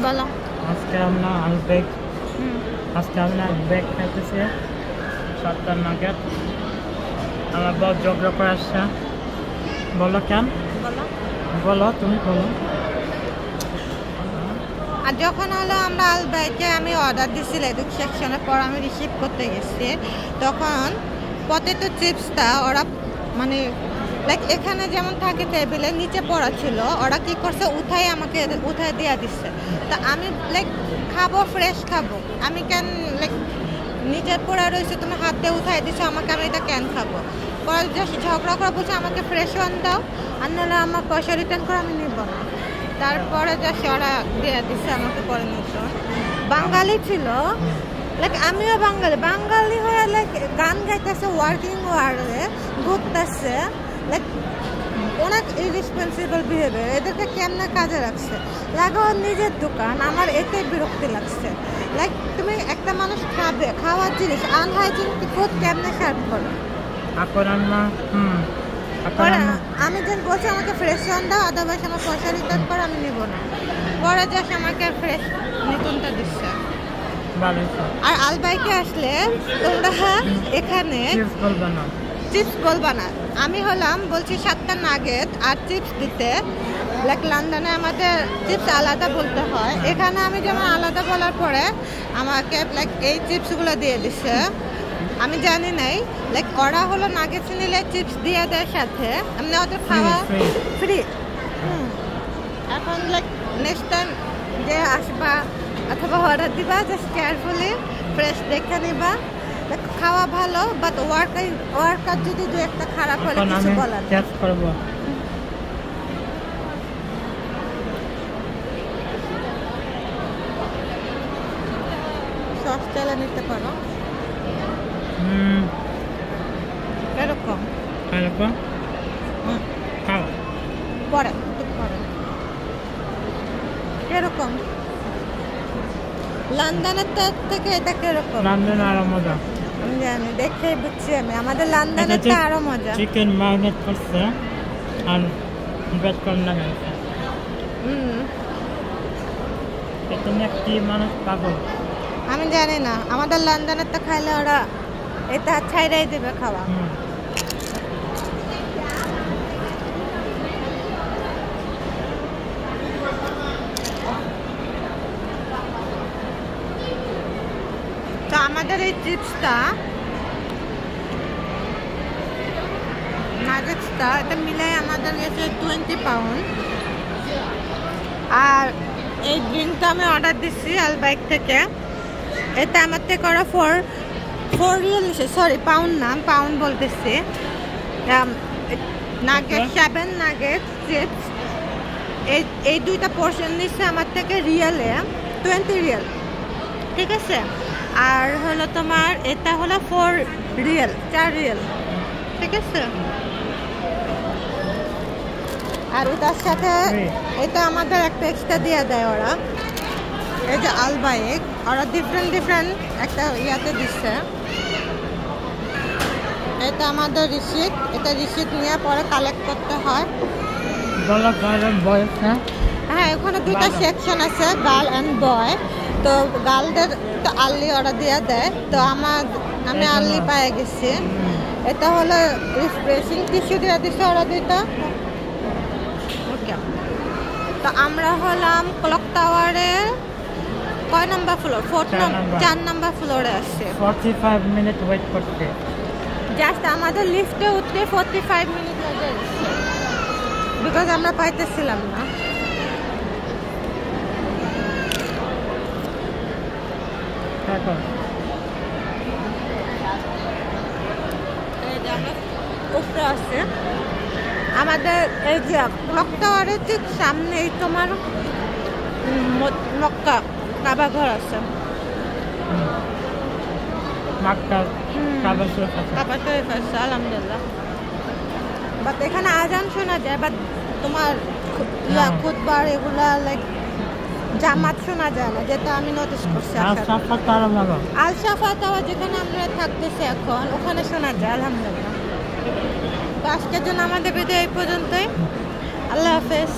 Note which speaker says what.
Speaker 1: বলো।
Speaker 2: আজকে আমরা আলবেক খাইতেছি 7টা নাগাদ। আমার বউ ঝগড়া করে আসছে। বলো কেন? বলো তুমি বলো।
Speaker 1: আর যখন হলো আমরা আলবাইকে আমি অর্ডার দিয়েছিল এদিক সেকশনের পর আমি রিসিভ করতে গেছি, তখন পটেটো চিপসটা ওরা মানে লাইক এখানে যেমন থাকে টেবিলের নিচে পড়া ছিল, ওরা কি করছে আমাকে উঠাই দিয়ে দিচ্ছে। তা আমি লাইক খাবো, ফ্রেশ খাবো, আমি কেন লাইক নিচে পড়া রয়েছে তুমি হাত দিয়ে উঠাই দিচ্ছ আমাকে, আমি এটা কেন খাবো? পরে জাস্ট ঝগড়া করা বলছে আমাকে ফ্রেশ ওয়ান দাও, আর নাহলে আমার পয়সা রিটার্ন করে আমি নিব না। তারপরে জাস্ট ওরা দিয়ে দিচ্ছে আমাকে পরে নিতে। বাঙালি ছিল, লাইক আমিও বাঙালি হয়ে লাইক গান গাইতেছে, ওয়ার্কিং ওয়ার্ডে ঘুরতেছে, লাইক অনেক ইরেসপন্সিবল বিহেভিয়ার। এদেরকে কেমনে কাজে রাখছে, লাগো নিজের দোকান। আমার এটাই বিরক্তি লাগছে। লাইক তুমি একটা মানুষ খাবে, খাওয়ার জিনিস আনহাইজিনিক ফুড কেমনে সার্ভ করো? আমি যেন বলছি আমাকে ফ্রেশ ওয়ান দাও, আদারওয়াইজ আমার পয়সা রিটার্ন করো, আমি নেব না। পরে জাস্ট আমাকে ফ্রেশ নতুনটা দিচ্ছে। আর আলবাইকে আসলে তোমরা এখানে চিপস বলবা না। আমি হলাম বলছি 7টা নাগেট আর চিপস দিতে। লাইক লন্ডনে আমাদের চিপস আলাদা বলতে হয়, এখানে আমি যেমন আলাদা বলার পরে আমাকে লাইক এই চিপসগুলো দিয়ে দিচ্ছে। আমি জানি নাই লাইক ওরা হলো নাগেটস নিলে চিপস দিয়ে দেয় সাথে, এমনি ওদের খাওয়া ফ্রি। এখন লাইক নেক্সট টাইম যে আসবা অথবা অর্ডার দিবা জাস্ট কেয়ারফুলি ফ্রেশ দেখে নিবা। খাওয়া ভালো, বাট ওয়ার্কার যদি দু একটা খারাপ হলে কিছু বলার করবো। সস চালা নিতে পারো এরকম পরে এরকম। লন্ডনের থেকে এটা কিরকম?
Speaker 2: লন্ডনে আরো মজা।
Speaker 1: আমি জানি, দেখেই বুঝছি আমি। আমাদের লন্ডনের তো আরো মজা।
Speaker 2: চিকেন ম্যারিনেট করছে আর ব্রেড কর্ন লাগাইছে। তুমি কি মানুষ পাগল?
Speaker 1: আমি জানি না, আমাদের লন্ডনের তো খাইলে ওরা এটা ছাইরাই দেবে খাওয়া। তো আমাদের এই চিপসটা নাগেটসটা এটা মিলাই আমাদের গেছে 20 পাউন্ড। আর এই ড্রিঙ্কটা আমি অর্ডার দিচ্ছি আলবাইক থেকে। এটা আমার থেকে ওরা 4 রিয়েল, সরি পাউন্ড না, পাউন্ড বলতেছি। নাগেট 7 নাগেট চিপস, এই দুইটা পোর্শন নিচ্ছে আমার থেকে রিয়েলে 20 রিয়েল, ঠিক আছে। আর হলো তোমার এটা হলো 4 রিয়েল, 4 রিয়েল, ঠিক আছে। আর এটার সাথে এটা আমাদের একটা এক্সট্রা দিয়ে দেয় ওরা। এই যে আলবাইক ওরা ডিফারেন্ট একটা ইয়াতে দিচ্ছে। এটা আমাদের রিসিট, এটা রিসিট নিয়ে পরে কালেক্ট করতে হয়। হ্যাঁ, ওখানে দুইটা সেকশন আছে, গার্ল অ্যান্ড বয়। তো গার্লদের তো আর্লি ওরা দিয়ে দেয়, তো আমি আর্লি পেয়ে গেছি। এটা হলো রিফ্রেশিং টিস্যু দিয়ে দিচ্ছে ওরা দুইটা। ওকে, তো আমরা হলাম ক্লক টাওয়ারে কয় নাম্বার ফ্লোর? 4 নাম্বার ফ্লোরে আসছে।
Speaker 2: 45 মিনিট ওয়েট করতে।
Speaker 1: জাস্ট আমাদের লিফটে উঠতে 45 মিনিট লাগে, বিকজ আমরা পাইতেছিলাম না। উপরে আছে আমাদের এই যে ক্লক টাওয়ারের ঠিক সামনেই তোমার মক্কা কাবা ঘর আছে। আলহামদুলিল্লাহ, বাট এখানে আজান শোনা যায়, বাট তোমার খুতবার এগুলা লাইক জামাত শোনা যায় না, যেটা আমি নোটিস করছি। আল সাফা টাওয়ার যেখানে আমরা থাকতেছি এখন, ওখানে শোনা যায় আলহামদুলিল্লাহ। তো আজকের জন্য আমাদের ভিডিও এই পর্যন্তই। আল্লাহ হাফেজ।